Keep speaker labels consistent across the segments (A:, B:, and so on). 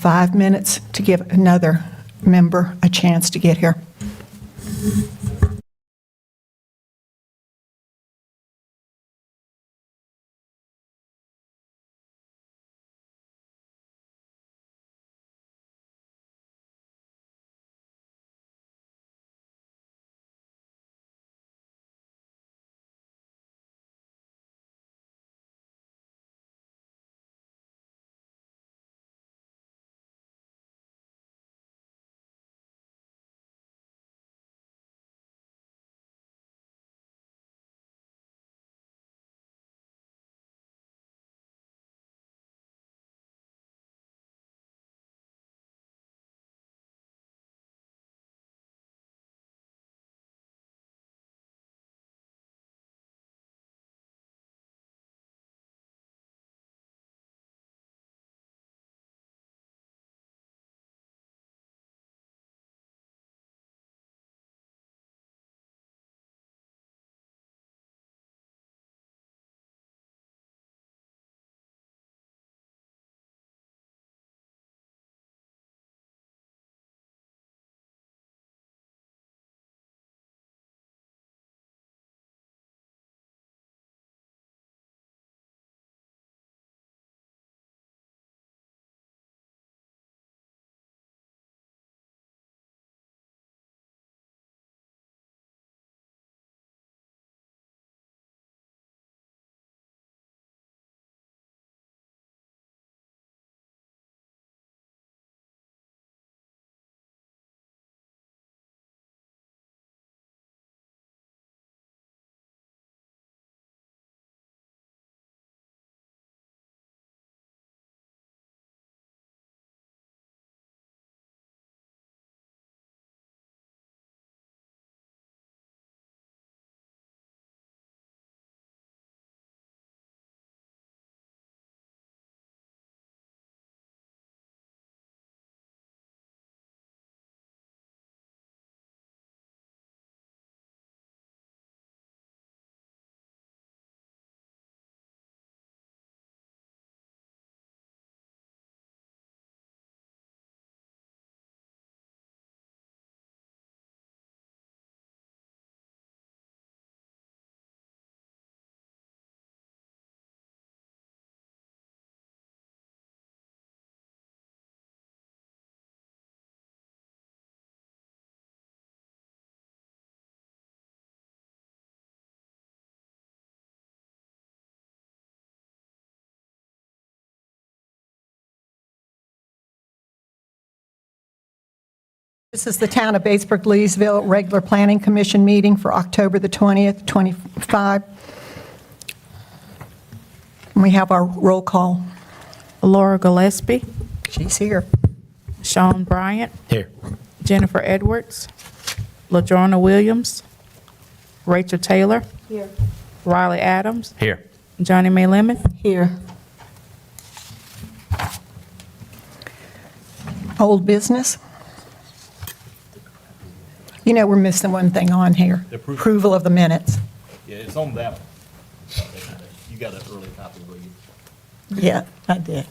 A: 5 minutes to give another member a chance to get here. This is the Town of Batesburg-Leesville Regular Planning Commission meeting for October the 20th, 25. And we have our roll call.
B: Laura Gillespie,
A: She's here.
B: Sean Bryant,
C: Here.
B: Jennifer Edwards, LaJorna Williams, Rachel Taylor,
A: Here.
B: Riley Adams,
C: Here.
B: Johnny May Lemon.
A: Here. Old business. You know, we're missing one thing on here.
D: The approval.
A: Approval of the minutes.
D: Yeah, it's on that one. You got an early copy, will you?
A: Yeah, I did.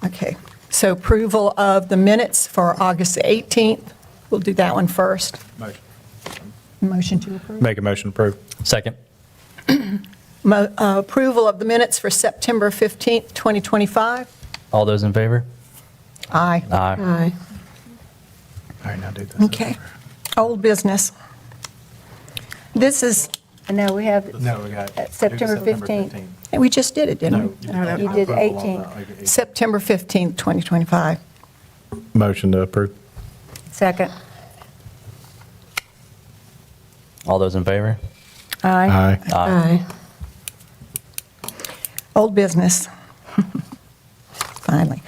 A: Okay, so approval of the minutes for August 18th. We'll do that one first.
D: Motion.
A: Motion to approve.
C: Make a motion to approve. Second.
A: Approval of the minutes for September 15th, 2025.
C: All those in favor?
A: Aye.
C: Aye. All right, now do this.
A: Okay. Old business. This is,
E: No, we have
C: No, we got
E: September 15th.
A: we just did it, didn't we?
E: You did 18th.
A: September 15th, 2025.
C: Motion to approve.
E: Second.
C: All those in favor?
E: Aye.
C: Aye.
A: Old business. Finally.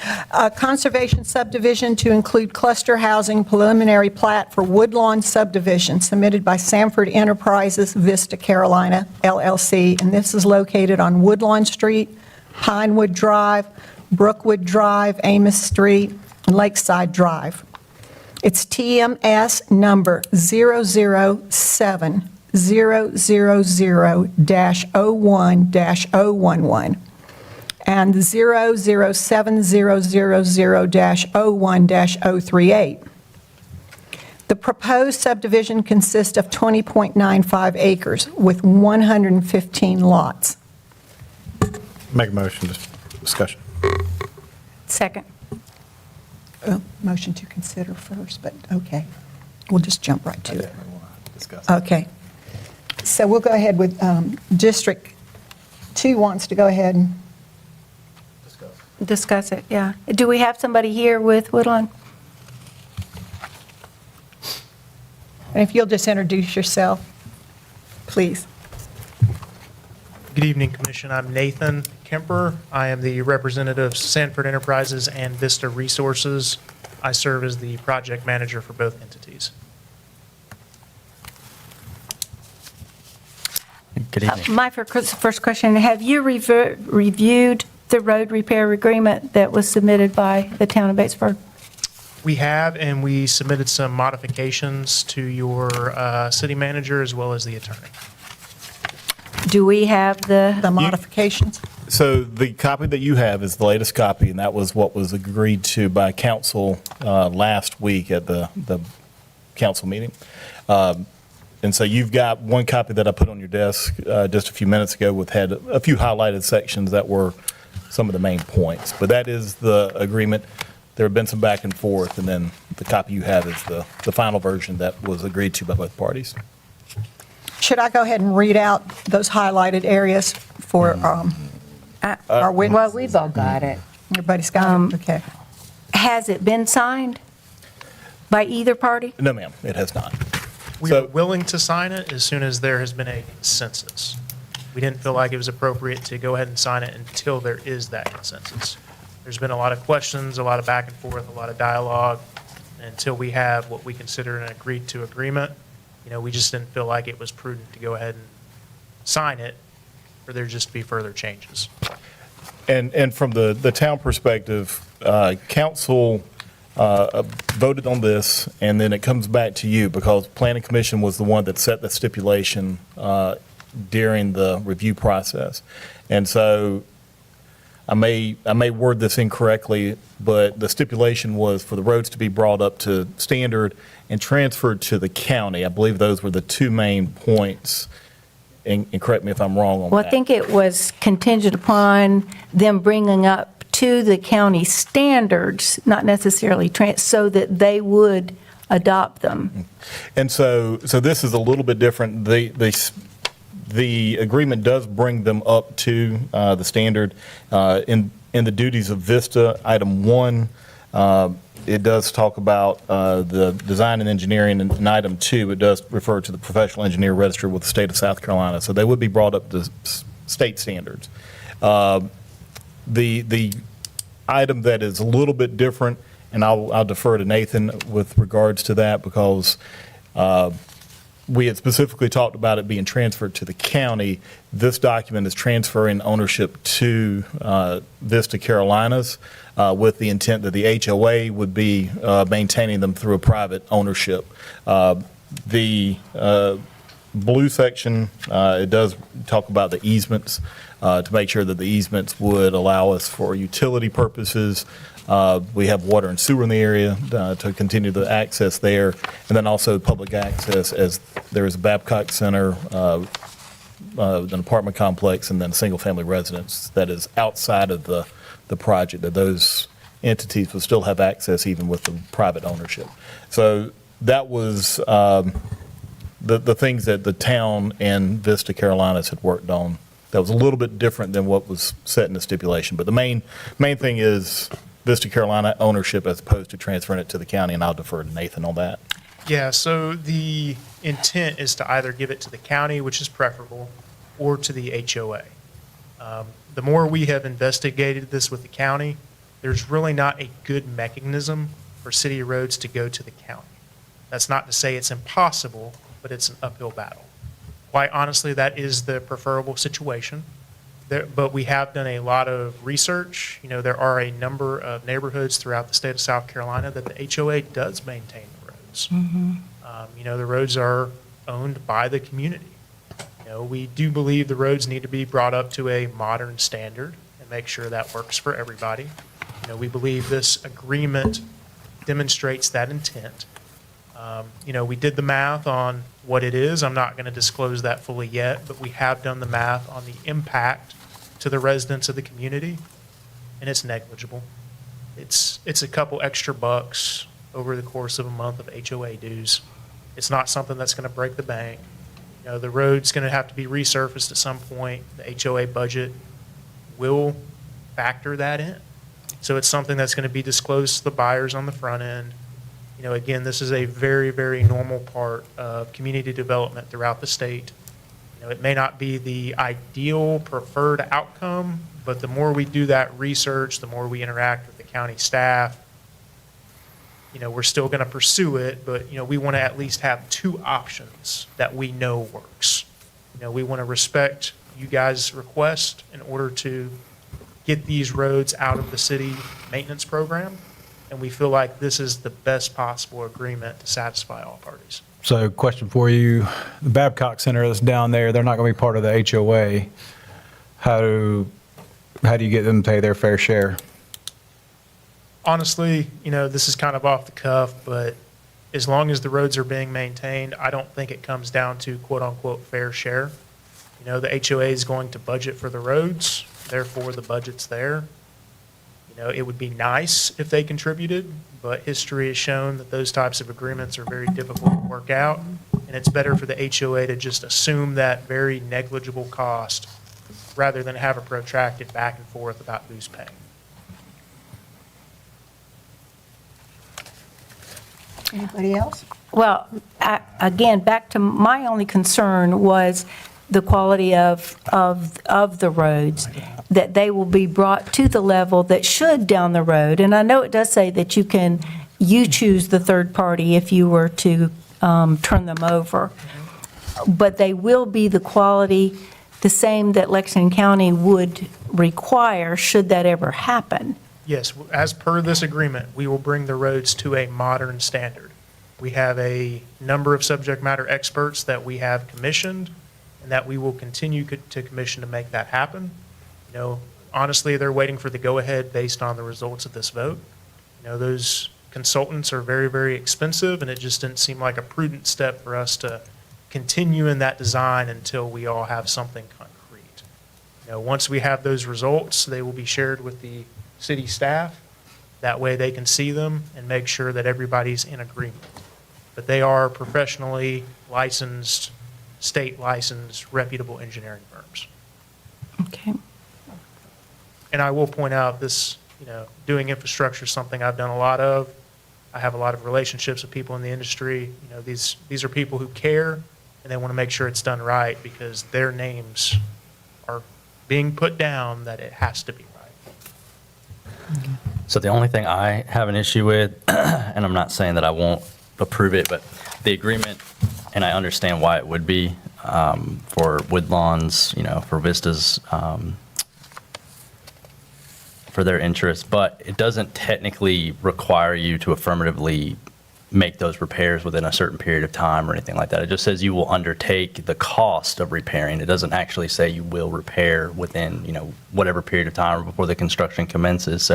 A: Conservation subdivision to include cluster housing preliminary plat for Woodlawn subdivision submitted by Sanford Enterprises, Vista, Carolina, LLC. And this is located on Woodlawn Street, Pinewood Drive, Brookwood Drive, Amos Street, and Lakeside Drive. It's TMS number 007-000-01-011. and 00700-01-038. The proposed subdivision consists of 20.95 acres with 115 lots.
C: Make a motion, discussion.
E: Second.
A: Motion to consider first, but okay. We'll just jump right to it.
C: Discuss.
A: Okay. So we'll go ahead with District 2 wants to go ahead and,
E: Discuss it, yeah. Do we have somebody here with Woodlawn?
A: and if you'll just introduce yourself, please.
F: Good evening, Commission. I'm Nathan Kemper. I am the representative of Sanford Enterprises and Vista Resources. I serve as the project manager for both entities.
C: Good evening.
E: My first question, have you reviewed the road repair agreement that was submitted by the town of Batesburg?
F: We have, and we submitted some modifications to your city manager as well as the attorney.
E: Do we have
A: The
E: the,
A: modifications?
D: So the copy that you have is the latest copy, and that was what was agreed to by council last week at the council meeting. And so you've got one copy that I put on your desk just a few minutes ago had a few highlighted sections that were some of the main points. But that is the agreement. There have been some back and forth, and then the copy you have is the final version that was agreed to by both parties.
A: Should I go ahead and read out those highlighted areas for our witness?
E: well, we've all got it.
A: Everybody's got it? Okay.
E: Has it been signed by either party?
D: No, ma'am, it has not.
F: We
D: So-
F: are willing to sign it as soon as there has been a consensus. We didn't feel like it was appropriate to go ahead and sign it until there is that consensus. There's been a lot of questions, a lot of back and forth, a lot of dialogue. And until we have what we consider an agreed-to agreement, we just didn't feel like it was prudent to go ahead and sign it for there just to be further changes.
D: And from the town perspective, council voted on this, and then it comes back to you, because Planning Commission was the one that set the stipulation during the review process. And so I may word this incorrectly, but the stipulation was for the roads to be brought up to standard and transferred to the county. I believe those were the two main points, and correct me if I'm wrong on that.
E: Well, I think it was contingent upon them bringing up to the county standards, not necessarily, so that they would adopt them.
D: And so this is a little bit different. The agreement does bring them up to the standard. In the duties of Vista, item 1, it does talk about the design and engineering, and in item 2, it does refer to the professional engineer registered with the state of South Carolina. So they would be brought up to state standards. The item that is a little bit different, and I'll defer to Nathan with regards to that, because we had specifically talked about it being transferred to the county. This document is transferring ownership to Vista Carolinas with the intent that the HOA would be maintaining them through a private ownership. The blue section, it does talk about the easements, to make sure that the easements would allow us for utility purposes. We have water and sewer in the area to continue the access there, and then also public access, as there is a Babcock Center, an apartment complex, and then a single-family residence that is outside of the project, that those entities will still have access even with the private ownership. So that was the things that the town and Vista Carolinas had worked on. That was a little bit different than what was set in the stipulation. But the main thing is Vista Carolina ownership as opposed to transferring it to the county, and I'll defer to Nathan on that.
F: Yeah, so the intent is to either give it to the county, which is preferable, or to the HOA. The more we have investigated this with the county, there's really not a good mechanism for city roads to go to the county. That's not to say it's impossible, but it's an uphill battle. Quite honestly, that is the preferable situation. But we have done a lot of research. There are a number of neighborhoods throughout the state of South Carolina that the HOA does maintain the roads. The roads are owned by the community. We do believe the roads need to be brought up to a modern standard, and make sure that works for everybody. We believe this agreement demonstrates that intent. We did the math on what it is. I'm not going to disclose that fully yet, but we have done the math on the impact to the residents of the community, and it's negligible. It's a couple extra bucks over the course of a month of HOA dues. It's not something that's going to break the bank. The road's going to have to be resurfaced at some point. The HOA budget will factor that in. So it's something that's going to be disclosed to the buyers on the front end. Again, this is a very, very normal part of community development throughout the state. It may not be the ideal preferred outcome, but the more we do that research, the more we interact with the county staff, we're still going to pursue it, but, we want to at least have two options that we know works. We want to respect you guys' request in order to get these roads out of the city maintenance program, and we feel like this is the best possible agreement to satisfy all parties.
C: So question for you, the Babcock Center that's down there, they're not going to be part of the HOA. How do you get them to pay their fair share?
F: Honestly, this is kind of off the cuff, but as long as the roads are being maintained, I don't think it comes down to quote-unquote fair share. The HOA is going to budget for the roads, therefore the budget's there. It would be nice if they contributed, but history has shown that those types of agreements are very difficult to work out, and it's better for the HOA to just assume that very negligible cost rather than have a protracted back and forth about who's paying.
A: Anybody else?
E: Well, again, back to my only concern was the quality of the roads, that they will be brought to the level that should down the road. And I know it does say that you choose the third party if you were to turn them over, but they will be the quality, the same that Lexington County would require should that ever happen.
F: Yes, as per this agreement, we will bring the roads to a modern standard. We have a number of subject matter experts that we have commissioned and that we will continue to commission to make that happen. Honestly, they're waiting for the go-ahead based on the results of this vote. Those consultants are very, very expensive, and it just didn't seem like a prudent step for us to continue in that design until we all have something concrete. Once we have those results, they will be shared with the city staff. That way they can see them and make sure that everybody's in agreement. But they are professionally licensed, state licensed, reputable engineering firms.
E: Okay.
F: And I will point out this, doing infrastructure is something I've done a lot of. I have a lot of relationships with people in the industry. These are people who care, and they want to make sure it's done right because their names are being put down that it has to be right.
G: So the only thing I have an issue with, and I'm not saying that I won't approve it, but the agreement, and I understand why it would be for Woodlawns, for Vista's, for their interests, but it doesn't technically require you to affirmatively make those repairs within a certain period of time or anything like that. It just says you will undertake the cost of repairing. It doesn't actually say you will repair within, whatever period of time or before the construction commences.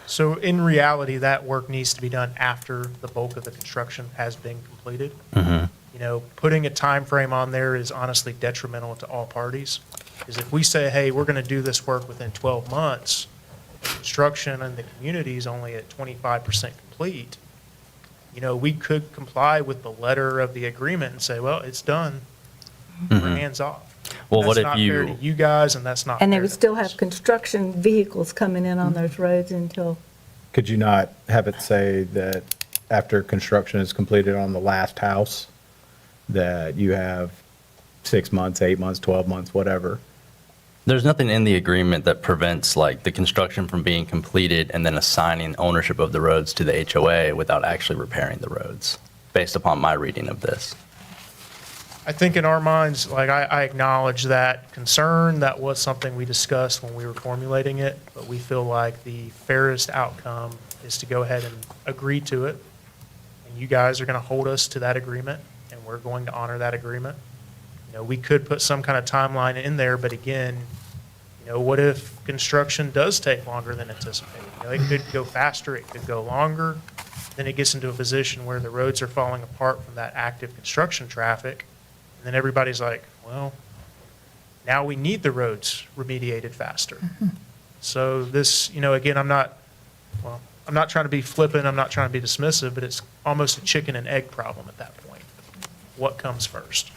F: So in reality, that work needs to be done after the bulk of the construction has been completed. Putting a time frame on there is honestly detrimental to all parties. Because if we say, hey, we're going to do this work within 12 months, construction in the community is only at 25% complete, we could comply with the letter of the agreement and say, well, it's done. We're hands off.
G: Well, what
F: That's
G: if
F: not fair to you guys, and that's not
E: And they
F: fair
E: would
F: to
E: still
F: us.
E: have construction vehicles coming in on those roads until,
C: Could you not have it say that after construction is completed on the last house, that you have 6 months, 8 months, 12 months, whatever?
G: There's nothing in the agreement that prevents the construction from being completed and then assigning ownership of the roads to the HOA without actually repairing the roads, based upon my reading of this.
F: I think in our minds, I acknowledge that concern. That was something we discussed when we were formulating it, but we feel like the fairest outcome is to go ahead and agree to it. And you guys are going to hold us to that agreement, and we're going to honor that agreement. We could put some kind of timeline in there, but again, What if construction does take longer than anticipated? It could go faster, it could go longer. Then it gets into a position where the roads are falling apart from that active construction traffic. And then everybody's like, well, now we need the roads remediated faster. So this, again, I'm not trying to be flippant, I'm not trying to be dismissive, but it's almost a chicken and egg problem at that point. What comes first?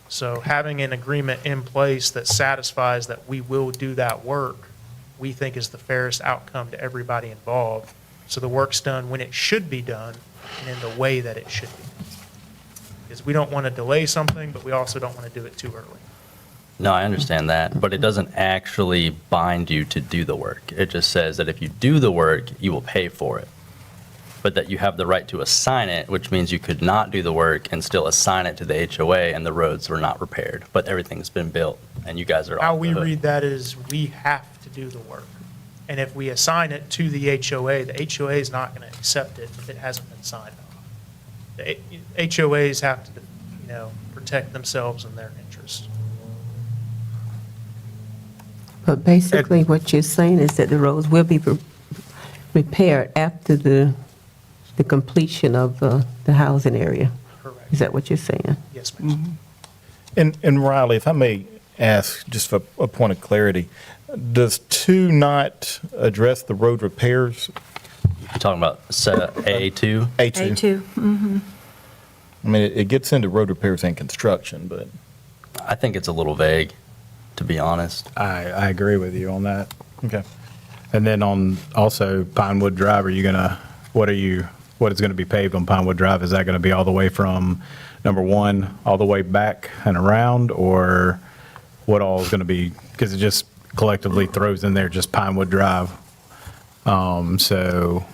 F: So having an agreement in place that satisfies that we will do that work, we think is the fairest outcome to everybody involved. So the work's done when it should be done and in the way that it should be. Because we don't want to delay something, but we also don't want to do it too early.
G: No, I understand that, but it doesn't actually bind you to do the work. It just says that if you do the work, you will pay for it. But that you have the right to assign it, which means you could not do the work and still assign it to the HOA and the roads were not repaired, but everything's been built and you guys are
F: How
G: off
F: we
G: the hook.
F: read that is we have to do the work. And if we assign it to the HOA, the HOA is not going to accept it if it hasn't been signed off. The HOAs have to, protect themselves and their interests.
H: But basically, what you're saying is that the roads will be repaired after the completion of the housing area.
F: Correct.
H: Is that what you're saying?
F: Yes, ma'am.
D: And Riley, if I may ask, just for a point of clarity, does 2 not address the road repairs?
G: You're talking about AA2?
D: A2. I mean, it gets into road repairs and construction, but
G: I think it's a little vague, to be honest.
C: I agree with you on that.
D: okay.
C: And then on also Pinewood Drive, what is going to be paved on Pinewood Drive? Is that going to be all the way from number 1 all the way back and around, or what all is going to be? Because it just collectively throws in there just Pinewood Drive. So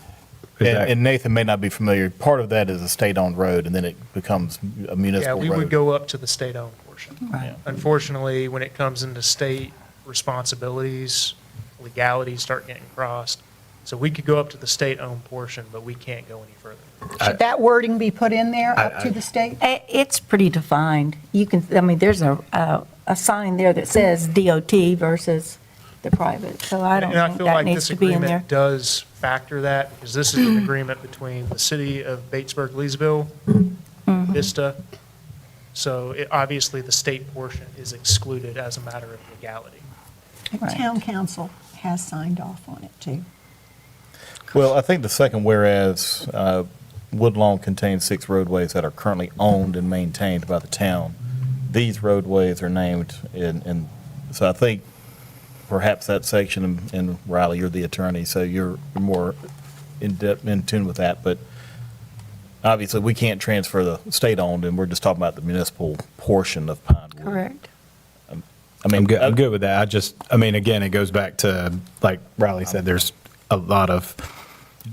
C: is that-
D: And Nathan may not be familiar, part of that is a state-owned road, and then it becomes a
F: Yeah,
D: municipal road.
F: we would go up to the state-owned portion.
G: Right.
F: Unfortunately, when it comes into state responsibilities, legalities start getting crossed. So we could go up to the state-owned portion, but we can't go any further.
A: Should that wording be put in there, up to the state?
E: It's pretty defined. You can, there's a sign there that says DOT versus the private, so I don't
F: And I
E: think
F: feel
E: that
F: like
E: needs
F: this
E: to be in there.
F: agreement does factor that, because this is an agreement between the city of Batesburg-Leesville, Vista. So obviously, the state portion is excluded as a matter of legality.
E: Right.
A: Town council has signed off on it, too.
D: Well, I think the second whereas, Woodlawn contains 6 roadways that are currently owned and maintained by the town. These roadways are named in, so I think perhaps that section, and Riley, you're the attorney, so you're more in tune with that, but obviously, we can't transfer the state-owned, and we're just talking about the municipal portion of Pinewood.
E: Correct.
D: I mean,
C: I'm good with that. Again, it goes back to, like Riley said, there's a lot of,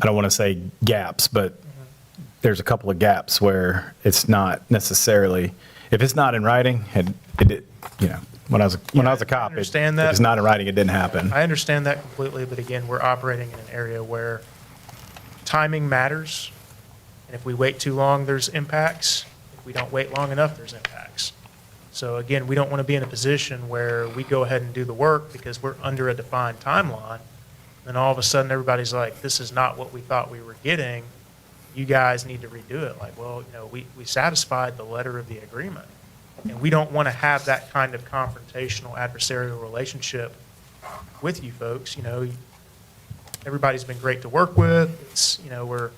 C: I don't want to say gaps, but there's a couple of gaps where it's not necessarily, if it's not in writing, and when I was a cop,
F: I
C: if
F: understand that.
C: it's not in writing, it didn't happen.
F: I understand that completely, but again, we're operating in an area where timing matters. And if we wait too long, there's impacts. If we don't wait long enough, there's impacts. So again, we don't want to be in a position where we go ahead and do the work because we're under a defined timeline. Then all of a sudden, everybody's like, this is not what we thought we were getting. You guys need to redo it. Like, well, we satisfied the letter of the agreement. And we don't want to have that kind of confrontational adversarial relationship with you folks. Everybody's been great to work with. It's, we're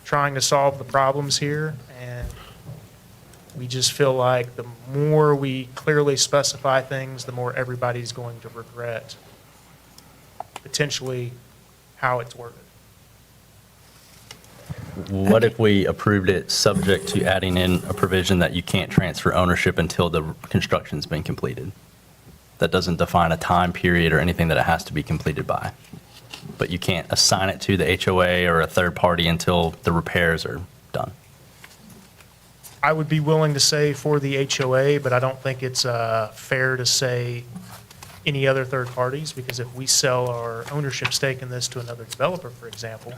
F: trying to solve the problems here, and we just feel like the more we clearly specify things, the more everybody's going to regret potentially how it's worded.
G: What if we approved it subject to adding in a provision that you can't transfer ownership until the construction's been completed? That doesn't define a time period or anything that it has to be completed by. But you can't assign it to the HOA or a third party until the repairs are done.
F: I would be willing to say for the HOA, but I don't think it's fair to say any other third parties, because if we sell our ownership stake in this to another developer, for example,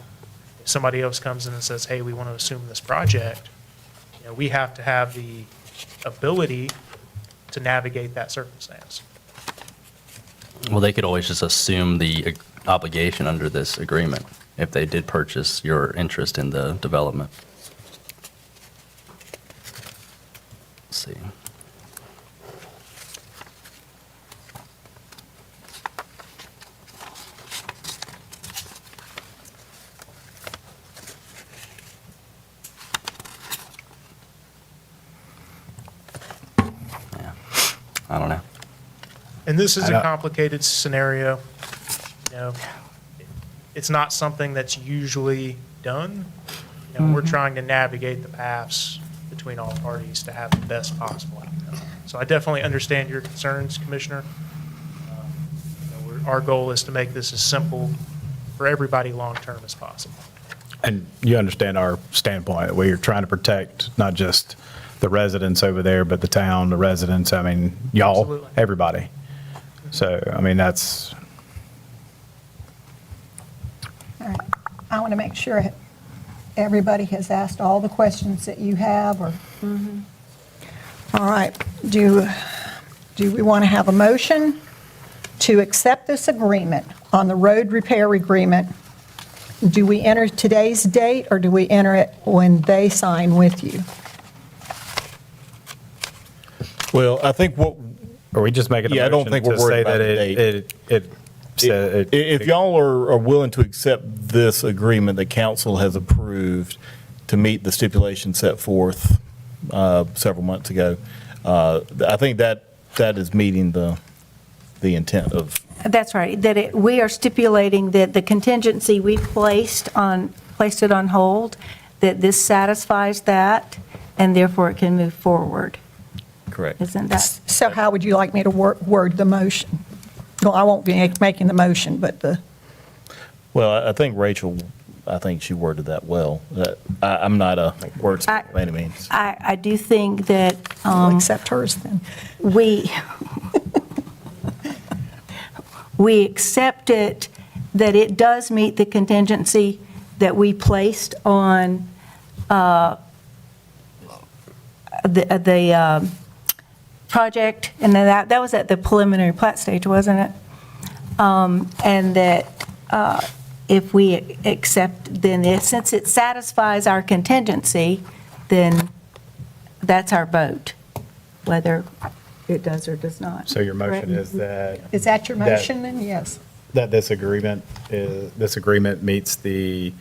F: if somebody else comes in and says, hey, we want to assume this project, we have to have the ability to navigate that circumstance.
G: Well, they could always just assume the obligation under this agreement if they did purchase your interest in the development. Let's see. Yeah, I don't know.
F: And this is
C: I
F: a
C: don't-
F: complicated scenario. You know, it's not something that's usually done. You know, we're trying to navigate the paths between all parties to have the best possible outcome. So I definitely understand your concerns, Commissioner. You know, our goal is to make this as simple for everybody long-term as possible.
C: And you understand our standpoint, we're trying to protect not just the residents over there, but the town, the residents, I mean, y'all,
F: Absolutely.
C: everybody. So, I mean, that's,
A: All right. I want to make sure everybody has asked all the questions that you have, or, all right, do we want to have a motion to accept this agreement on the road repair agreement? Do we enter today's date, or do we enter it when they sign with you?
D: Well, I think what,
C: are we just making
D: Yeah,
C: a
D: I don't
C: motion
D: think we're
C: to
D: worried
C: say
D: about
C: that
D: the date. If y'all are willing to accept this agreement that council has approved to meet the stipulation set forth several months ago, I think that is meeting the intent of,
E: That's right, that we are stipulating that the contingency we placed it on hold, that this satisfies that, and therefore it can move forward.
D: correct.
E: Isn't that?
A: So how would you like me to word the motion? Well, I won't be making the motion, but
D: Well, I think Rachel, I think she worded that well. I'm not a wordsmith by any means.
E: I do think that
A: we'll accept hers then.
E: we accept it, that it does meet the contingency that we placed on the project, and then that was at the preliminary plat stage, wasn't it? And that if we accept, then since it satisfies our contingency, then that's our vote, whether it does or does not.
C: So your motion
E: Correct?
C: is that?
A: Is that your
C: that-
A: motion then? Yes.
C: That this agreement meets the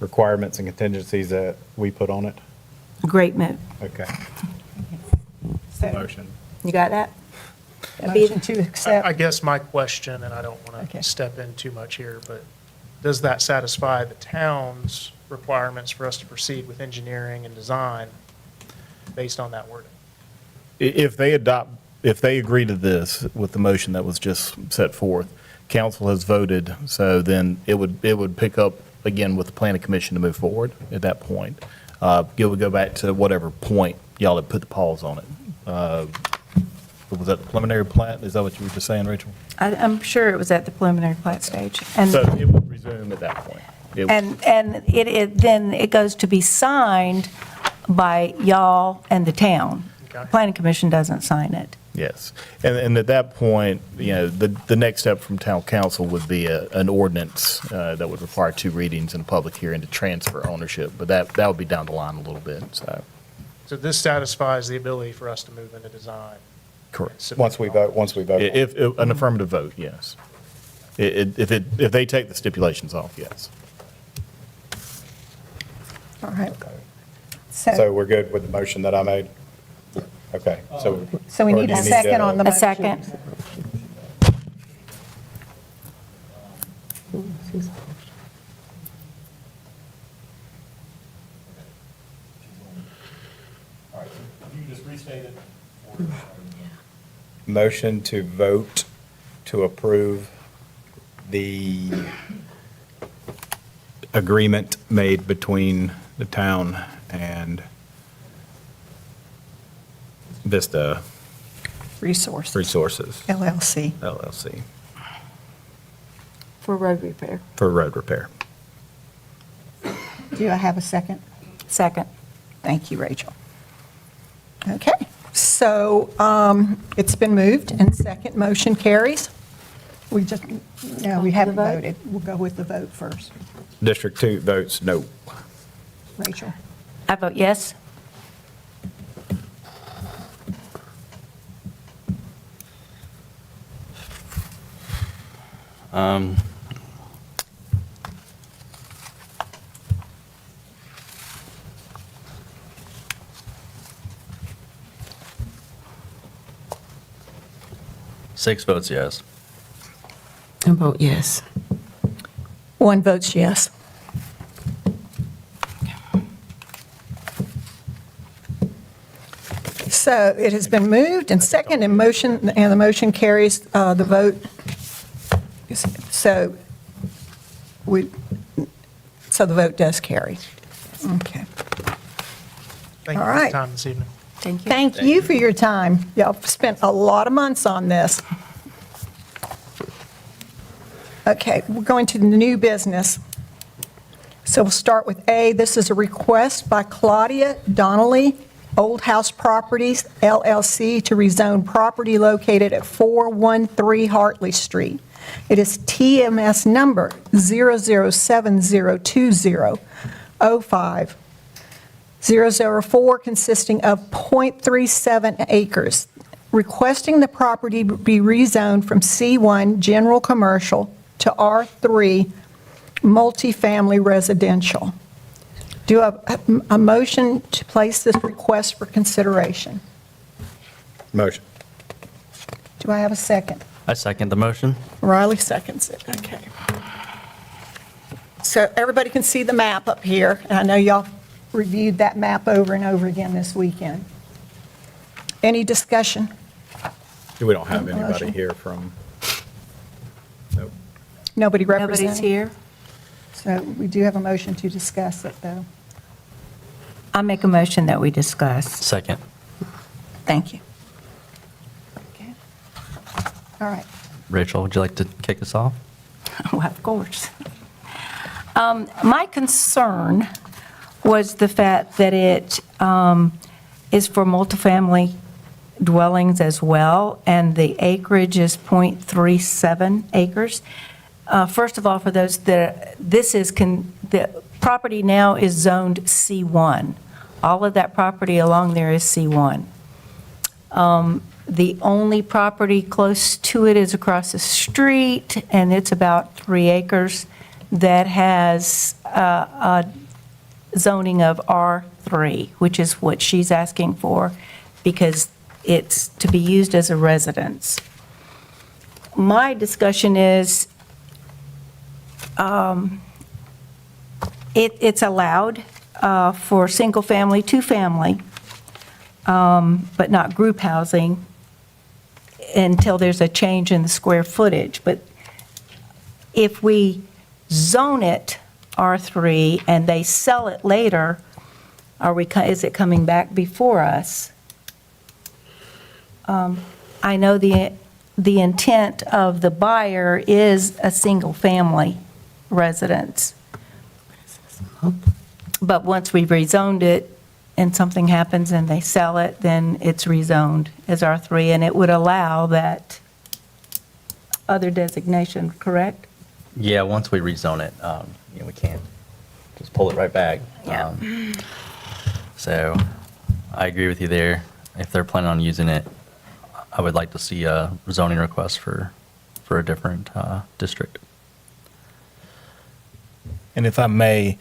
C: requirements and contingencies that we put on it?
E: Great move.
C: Okay.
A: So,
C: Motion.
E: You got that?
A: motion to accept.
F: I guess my question, and I don't want
A: Okay.
F: to step in too much here, but does that satisfy the town's requirements for us to proceed with engineering and design based on that wording?
D: If they agree to this with the motion that was just set forth, council has voted, so then it would pick up again with the planning commission to move forward at that point. It would go back to whatever point y'all had put the pause on it. Was that the preliminary plat? Is that what you were just saying, Rachel?
E: I'm sure it was at the preliminary plat stage. And
D: So it would resume at that point.
E: then it goes to be signed by y'all and the town.
F: Okay.
E: Planning commission doesn't sign it.
D: Yes. And at that point, you know, the next step from town council would be an ordinance that would require 2 readings and a public hearing to transfer ownership, but that would be down the line a little bit, so.
F: So this satisfies the ability for us to move into design?
D: Correct.
C: Once we vote.
D: If an affirmative vote, yes. If they take the stipulations off, yes.
A: All right.
C: So we're good with the motion that I made? Okay,
A: So we
C: or
A: need
C: do
A: a
C: you
A: second on the
E: A
A: motion.
E: second.
D: You just restated.
C: Motion to vote to approve the agreement made between the town and Vista
A: Resources,
C: Resources
A: LLC.
C: LLC
E: For road repair.
C: for road repair.
A: Do I have a second?
E: Second.
A: Thank you, Rachel. Okay, so it's been moved and second, motion carries. We just, no, we haven't voted. We'll go with the vote first.
C: District 2 votes no.
A: Rachel?
E: I vote yes.
G: Six votes yes.
H: I vote yes.
A: One votes yes. So it has been moved and second and the motion carries the vote. So the vote does carry. Okay.
F: Thank you
A: All
F: for
A: right.
F: your time this evening.
E: Thank you.
A: Thank you for your time. Y'all spent a lot of months on this. Okay, we're going to the new business. So we'll start with A. This is a request by Claudia Donnelly, Old House Properties, LLC, to rezone property located at 413 Hartley Street. It is TMS number 0070205. 004 consisting of .37 acres, requesting the property be rezoned from C1 General Commercial to R3 Multifamily Residential. Do a motion to place this request for consideration.
C: Motion.
A: Do I have a second?
G: I second the motion.
A: Riley seconds it, okay. So everybody can see the map up here, and I know y'all reviewed that map over and over again this weekend. Any discussion?
C: We don't have
A: Motion.
C: anybody here from, nope.
A: Nobody
E: Nobody's
A: represented?
E: here.
A: So we do have a motion to discuss it, though.
E: I make a motion that we discuss.
G: Second.
A: Thank you. Okay. All right.
G: Rachel, would you like to kick us off?
E: Well, of course. My concern was the fact that it is for multifamily dwellings as well, and the acreage is .37 acres. First of all, for those that, the property now is zoned C1. All of that property along there is C1. The only property close to it is across the street, and it's about 3 acres that has a zoning of R3, which is what she's asking for, because it's to be used as a residence. My discussion is, it's allowed for single-family, two-family, but not group housing until there's a change in the square footage. But if we zone it R3 and they sell it later, is it coming back before us? I know the intent of the buyer is a single-family residence. But once we've rezoned it and something happens and they sell it, then it's rezoned as R3, and it would allow that other designation, correct?
G: Yeah, once we rezone it, we can't just pull it right back.
E: Yeah.
G: So I agree with you there. If they're planning on using it, I would like to see a zoning request for a different district.
D: And if I may,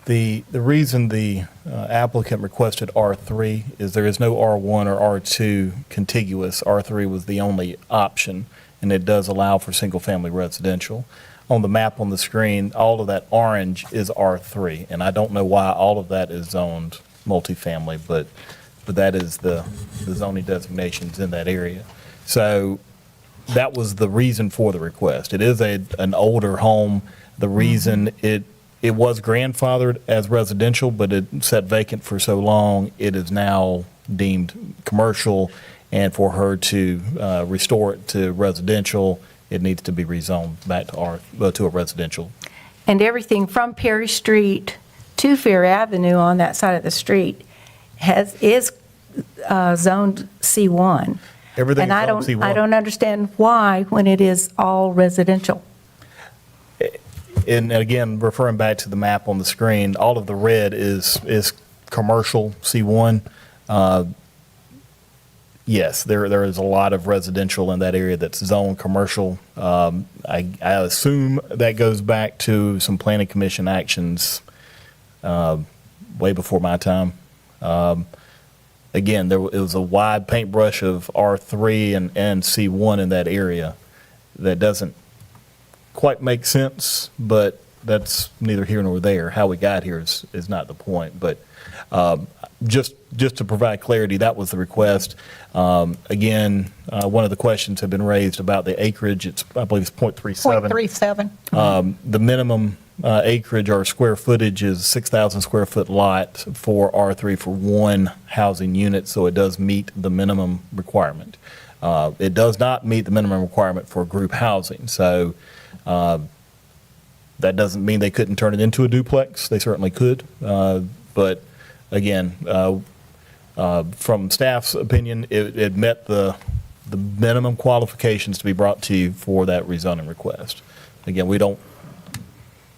D: the reason the applicant requested R3 is there is no R1 or R2 contiguous. R3 was the only option, and it does allow for single-family residential. On the map on the screen, all of that orange is R3, and I don't know why all of that is zoned multifamily, but that is the zoning designations in that area. So that was the reason for the request. It is an older home. The reason it was grandfathered as residential, but it sat vacant for so long, it is now deemed commercial, and for her to restore it to residential, it needs to be rezoned back to a residential.
E: And everything from Perry Street to Fair Avenue on that side of the street is zoned C1.
D: Everything
E: And
D: is
E: I
D: zone
E: don't,
D: C1.
E: I don't understand why when it is all residential.
D: And again, referring back to the map on the screen, all of the red is commercial C1. Yes, there is a lot of residential in that area that's zoned commercial. I assume that goes back to some planning commission actions way before my time. Again, it was a wide paintbrush of R3 and C1 in that area. That doesn't quite make sense, but that's neither here nor there. How we got here is not the point. But just to provide clarity, that was the request. Again, one of the questions have been raised about the acreage. I believe it's .37.
A: 0.37.
D: The minimum acreage or square footage is 6,000 square foot lot for R3 for one housing unit, so it does meet the minimum requirement. It does not meet the minimum requirement for group housing, so that doesn't mean they couldn't turn it into a duplex. They certainly could, but again, from staff's opinion, it met the minimum qualifications to be brought to you for that rezoning request. Again,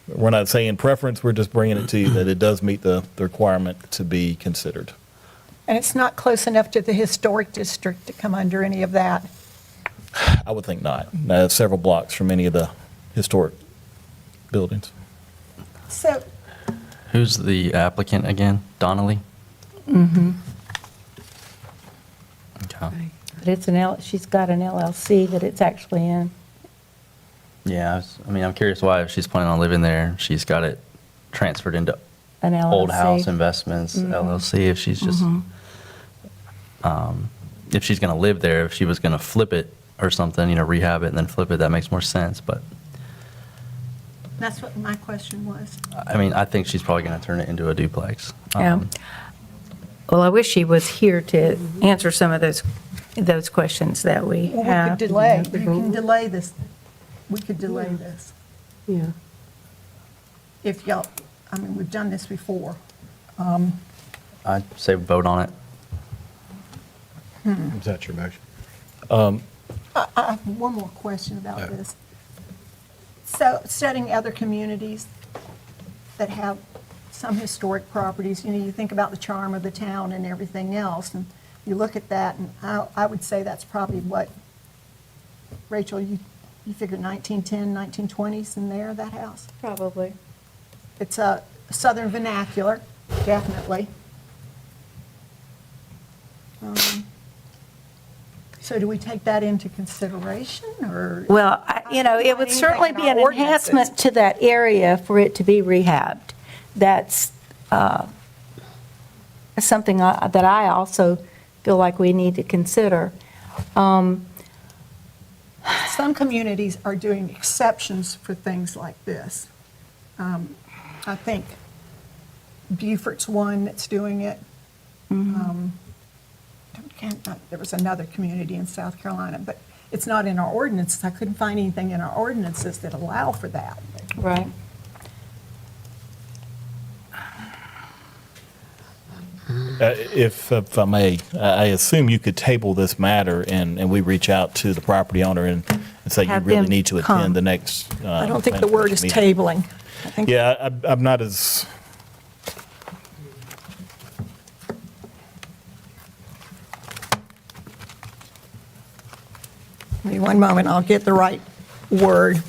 D: we're not saying preference, we're just bringing it to you that it does meet the requirement to be considered.
A: And it's not close enough to the historic district to come under any of that.
D: I would think not. Several blocks from any of the historic buildings.
A: So,
G: Who's the applicant again? Donnelly? Okay.
E: But it's she's got an LLC that it's actually in.
G: Yeah, I'm curious why, if she's planning on living there, she's got it transferred into
E: An LLC.
G: Old House Investments LLC, if she's just, if she's going to live there, if she was going to flip it or something, rehab it and then flip it, that makes more sense, but,
A: that's what my question was.
G: I think she's probably going to turn it into a duplex.
E: Yeah. Well, I wish she was here to answer some of those questions that we
A: Well, we could
E: have.
A: delay, you can delay this. We could delay this.
H: Yeah.
A: If y'all, we've done this before.
G: I'd say vote on it.
C: Is that your motion?
A: I have one more question about this. So studying other communities that have some historic properties, you think about the charm of the town and everything else, and you look at that, and I would say that's probably what, Rachel, you figure 1910, 1920s in there, that house?
E: Probably.
A: It's a southern vernacular, definitely. So do we take that into consideration, or?
E: Well, it would
A: Anything
E: certainly
A: in
E: be
A: our
E: an
A: ordinances.
E: enhancement to that area for it to be rehabbed. That's something that I also feel like we need to consider.
A: Some communities are doing exceptions for things like this. I think Beaufort's one that's doing it. There was another community in South Carolina, but it's not in our ordinances. I couldn't find anything in our ordinances that allow for that.
E: Right.
D: If I may, I assume you could table this matter and we reach out to the property owner and say you
E: Have
D: really
E: them
D: need to
E: come.
D: attend the next.
A: I don't think the word is
D: meeting.
A: tabling. I think
D: Yeah, I'm not as,
A: Give me one moment, I'll get the right word.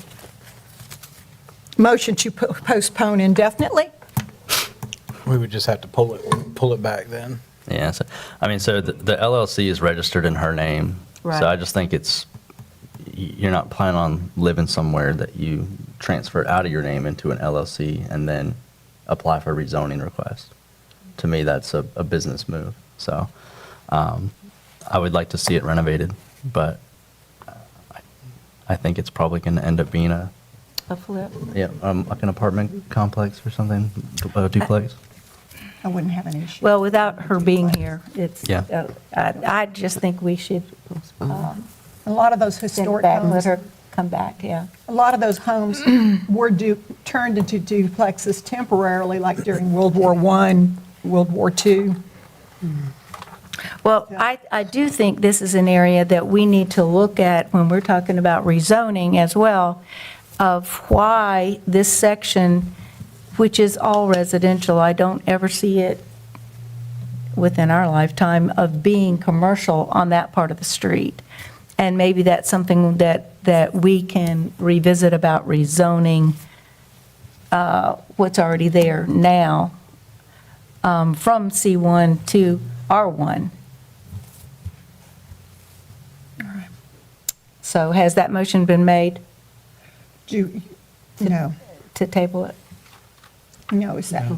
A: Motion to postpone indefinitely?
C: We would just have to pull it back then.
G: Yeah, so the LLC is registered in her name.
E: Right.
G: So I just think you're not planning on living somewhere that you transfer it out of your name into an LLC and then apply for a rezoning request. To me, that's a business move. So I would like to see it renovated, but I think it's probably going to end up being
E: A flip.
G: like an apartment complex or something, a duplex.
A: I wouldn't have an issue.
E: Well, without her being here, it's,
G: Yeah.
E: I just think we should
A: A lot of those
E: send it
A: historic
E: back and
A: homes,
E: let her come back, yeah.
A: a lot of those homes were turned into duplexes temporarily, like during World War I, World War II.
E: Well, I do think this is an area that we need to look at when we're talking about rezoning as well, of why this section, which is all residential, I don't ever see it within our lifetime of being commercial on that part of the street. And maybe that's something that we can revisit about rezoning what's already there now from C1 to R1. So has that motion been made
A: No,
E: to table it?
A: no, is that,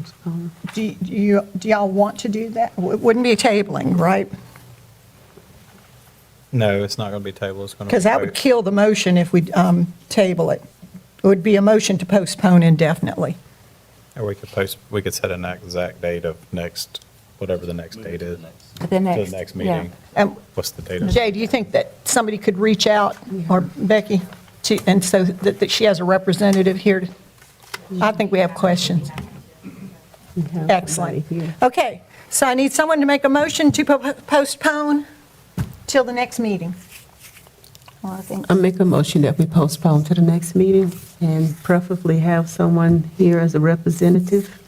A: do y'all want to do that? It wouldn't be tabling, right?
C: No, it's not going to be tabled. It's going to be.
A: Because that would kill the motion if we table it. It would be a motion to postpone indefinitely.
C: Or we could set an exact date of next, whatever the next date is.
E: The
C: To the
E: next,
C: next
E: yeah.
C: meeting.
A: And
C: What's the date of it?
A: Jay, do you think that somebody could reach out, or Becky, and so that she has a representative here? I think we have questions.
H: We have somebody
A: Excellent.
H: here.
A: Okay, so I need someone to make a motion to postpone till the next meeting.
E: Well, I think
H: I make a motion that we postpone to the next meeting and preferably have someone here as a representative.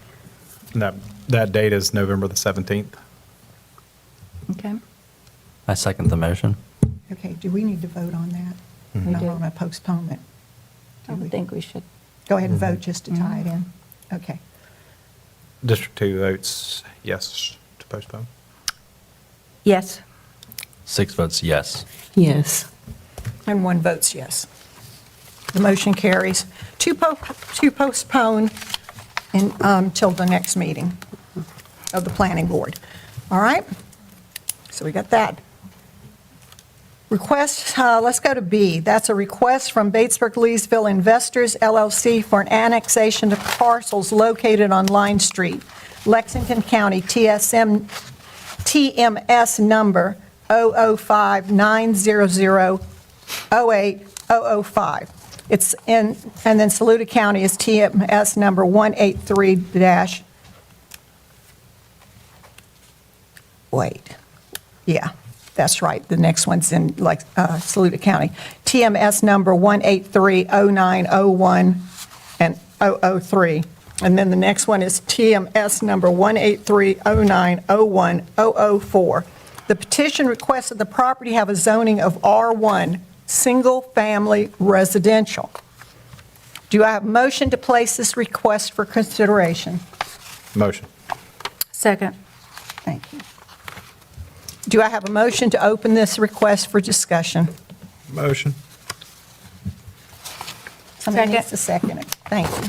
C: That date is November the 17th.
E: Okay.
G: I second the motion.
A: Okay, do we need to vote on that?
E: We
A: Not
E: do.
A: on a postponement?
E: I would think we should.
A: Go ahead and vote just to tie it in. Okay.
C: District 2 votes yes to postpone.
E: Yes.
G: 6 votes yes.
H: Yes.
A: And 1 votes yes. The motion carries to postpone until the next meeting of the planning board. All right? So we got that. Request, let's go to B. That's a request from Batesburg-Leesville Investors, LLC, for an annexation of parcels located on Line Street, Lexington County, TMS number 005-900-08005. It's in, and then Saluda County is TMS number 183- wait, yeah, that's right. The next one's in like Saluda County. TMS number 1830901 and 003. And then the next one is TMS number 1830901 004. The petition requests that the property have a zoning of R1, single-family residential. Do I have a motion to place this request for consideration?
C: Motion.
E: Second.
A: Thank you. Do I have a motion to open this request for discussion?
C: Motion.
A: Somebody needs to second it. Thank you.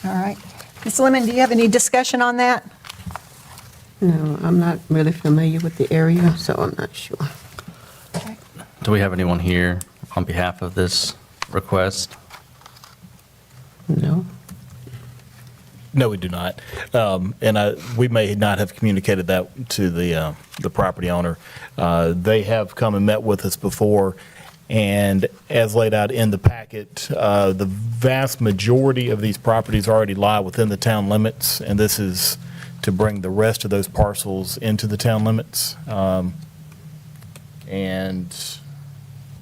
A: All right. Ms. Lemon, do you have any discussion on that?
H: No, I'm not really familiar with the area, so I'm not sure.
G: Do we have anyone here on behalf of this request?
H: No.
D: No, we do not. We may not have communicated that to the property owner. They have come and met with us before, and as laid out in the packet, the vast majority of these properties already lie within the town limits, and this is to bring the rest of those parcels into the town limits. And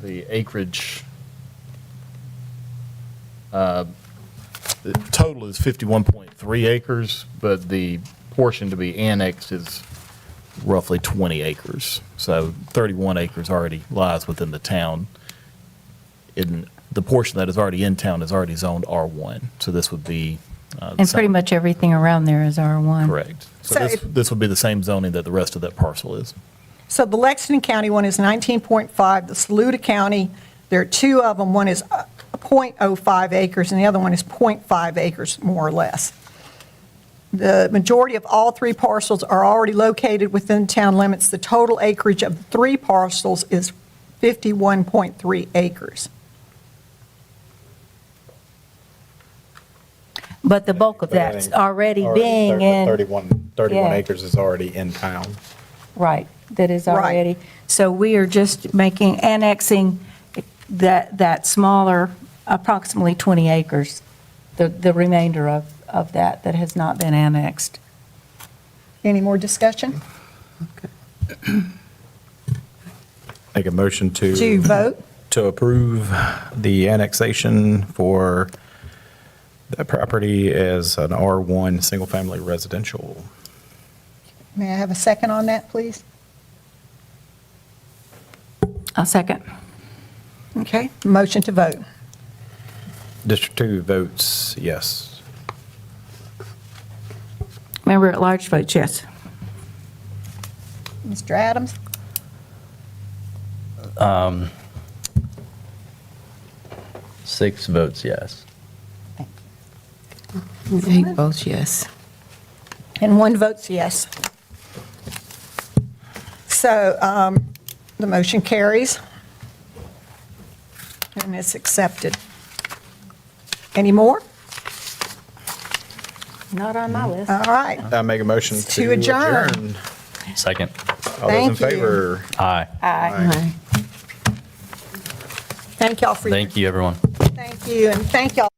D: the acreage, the total is 51.3 acres, but the portion to be annexed is roughly 20 acres. So 31 acres already lies within the town. The portion that is already in town is already zoned R1. So this would be.
E: And pretty much everything around there is R1.
D: Correct.
A: So
D: So
A: if-
D: this would be the same zoning that the rest of that parcel is.
A: So the Lexington County one is 19.5. The Saluda County, there are 2 of them. One is 0.05 acres, and the other one is 0.5 acres, more or less. The majority of all 3 parcels are already located within town limits. The total acreage of 3 parcels is 51.3 acres.
E: But the bulk of that's already being in.
C: 31
E: Yeah.
C: acres is already in town.
E: Right, that is
A: Right.
E: already. So we are just annexing that smaller, approximately 20 acres, the remainder of that has not been annexed.
A: Any more discussion?
C: Make a motion
A: To vote?
C: to approve the annexation for the property as an R1 single-family residential.
A: May I have a second on that, please?
E: I'll second.
A: Okay, motion to vote.
C: District 2 votes yes.
E: Member at large votes yes.
A: Mr. Adams?
G: 6 votes yes.
H: 8 votes yes.
A: And 1 votes yes. So the motion carries, and it's accepted. Any more?
E: Not on my list.
A: All right.
C: I make a motion
A: To
C: to
A: adjourn.
C: adjourn.
G: Second.
C: All those in
A: Thank you.
C: favor?
G: Aye.
H: Aye.
A: Thank y'all for your,
G: Thank you, everyone.
A: thank you, and thank y'all.